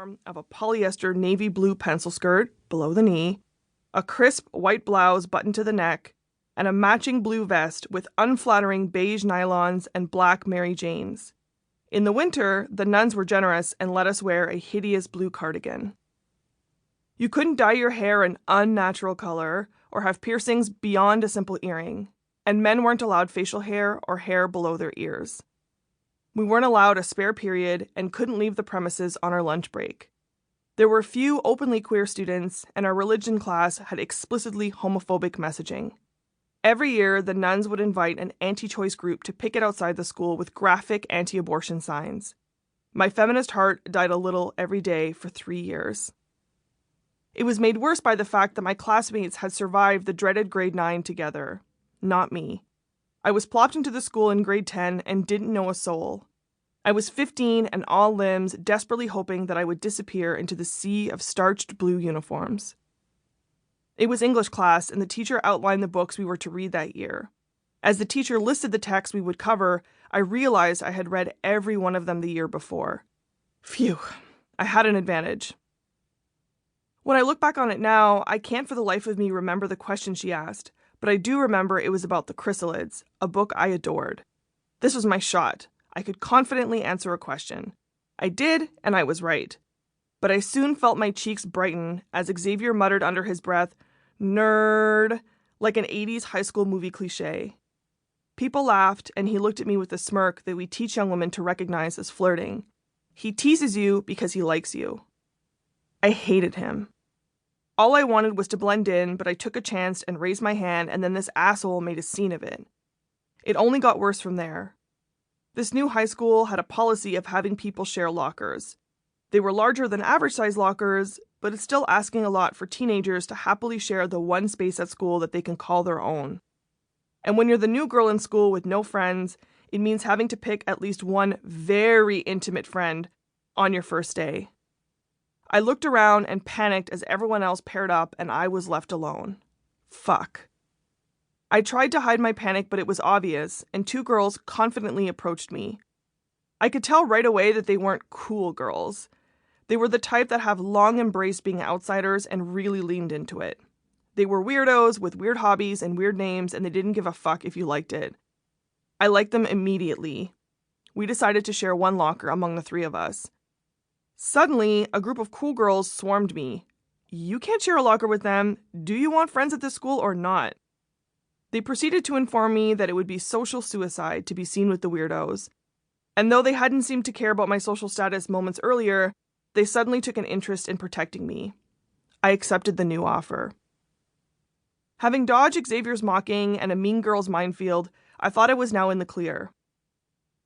uniform of a polyester navy blue pencil skirt below the knee, a crisp white blouse buttoned to the neck, and a matching blue vest with unflattering beige nylons and black Mary Janes. In the winter, the nuns were generous and let us wear a hideous blue cardigan. You couldn't dye your hair an unnatural color or have piercings beyond a simple earring, and men weren't allowed facial hair or hair below their ears. We weren't allowed a spare period and couldn't leave the premises on our lunch break. There were few openly queer students, and our religion class had explicitly homophobic messaging. Every year, the nuns would invite an anti-choice group to picket outside the school with graphic anti-abortion signs. My feminist heart died a little every day for 3 years. It was made worse by the fact that my classmates had survived the dreaded grade 9 together. Not me. I was plopped into the school in grade 10 and didn't know a soul. I was 15 and all limbs, desperately hoping that I would disappear into the sea of starched blue uniforms. It was English class, and the teacher outlined the books we were to read that year. As the teacher listed the texts we would cover, I realized I had read every one of them the year before. Phew, I had an advantage. When I look back on it now, I can't for the life of me remember the question she asked, but I do remember it was about the chrysalids, a book I adored. This was my shot. I could confidently answer a question. I did, and I was right. But I soon felt my cheeks brighten as Xavier muttered under his breath, "Nerd," like an 80s high school movie cliche. People laughed, and he looked at me with a smirk that we teach young women to recognize as flirting. He teases you because he likes you. I hated him. All I wanted was to blend in, but I took a chance and raised my hand, and then this asshole made a scene of it. It only got worse from there. This new high school had a policy of having people share lockers. They were larger than average-size lockers, but it's still asking a lot for teenagers to happily share the one space at school that they can call their own. And when you're the new girl in school with no friends, it means having to pick at least one very intimate friend on your first day. I looked around and panicked as everyone else paired up and I was left alone. Fuck. I tried to hide my panic, but it was obvious, and 2 girls confidently approached me. I could tell right away that they weren't cool girls. They were the type that have long embraced being outsiders and really leaned into it. They were weirdos with weird hobbies and weird names, and they didn't give a fuck if you liked it. I liked them immediately. We decided to share one locker among the 3 of us. Suddenly, a group of cool girls swarmed me. "You can't share a locker with them. Do you want friends at this school or not?" They proceeded to inform me that it would be social suicide to be seen with the weirdos. And though they hadn't seemed to care about my social status moments earlier, they suddenly took an interest in protecting me. I accepted the new offer. Having dodged Xavier's mocking and a mean girl's minefield, I thought I was now in the clear.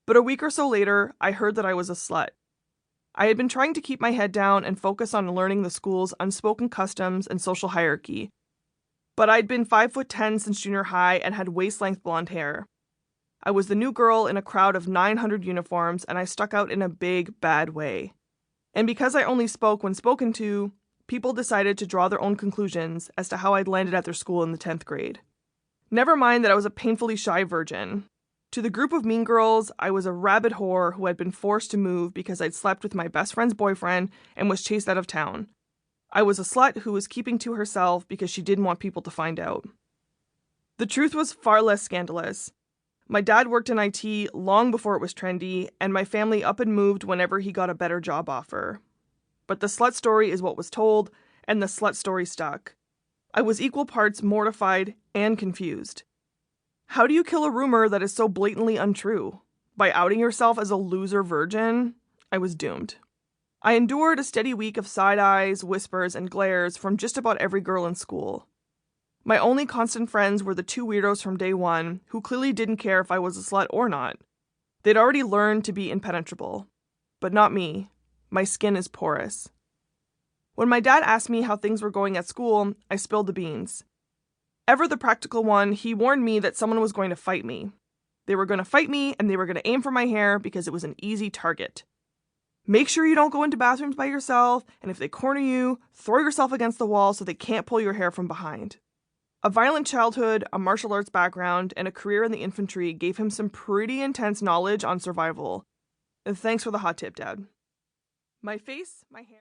But a week or so later, I heard that I was a slut. I had been trying to keep my head down and focus on learning the school's unspoken customs and social hierarchy. But I'd been 5'10" since junior high and had waist-length blonde hair. I was the new girl in a crowd of 900 uniforms, and I stuck out in a big, bad way. And because I only spoke when spoken to, people decided to draw their own conclusions as to how I'd landed at their school in the 10th grade. Never mind that I was a painfully shy virgin. To the group of mean girls, I was a rabid whore who had been forced to move because I'd slept with my best friend's boyfriend and was chased out of town. I was a slut who was keeping to herself because she didn't want people to find out. The truth was far less scandalous. My dad worked in IT long before it was trendy, and my family up and moved whenever he got a better job offer. But the slut story is what was told, and the slut story stuck. I was equal parts mortified and confused. How do you kill a rumor that is so blatantly untrue? By outing yourself as a loser virgin? I was doomed. I endured a steady week of side eyes, whispers, and glares from just about every girl in school. My only constant friends were the 2 weirdos from day one, who clearly didn't care if I was a slut or not. They'd already learned to be impenetrable. But not me. My skin is porous. When my dad asked me how things were going at school, I spilled the beans. Ever the practical one, he warned me that someone was going to fight me. They were going to fight me, and they were going to aim for my hair because it was an easy target. Make sure you don't go into bathrooms by yourself, and if they corner you, throw yourself against the wall so they can't pull your hair from behind. A violent childhood, a martial arts background, and a career in the infantry gave him some pretty intense knowledge on survival. Thanks for the hot tip, Dad. My face, my hair...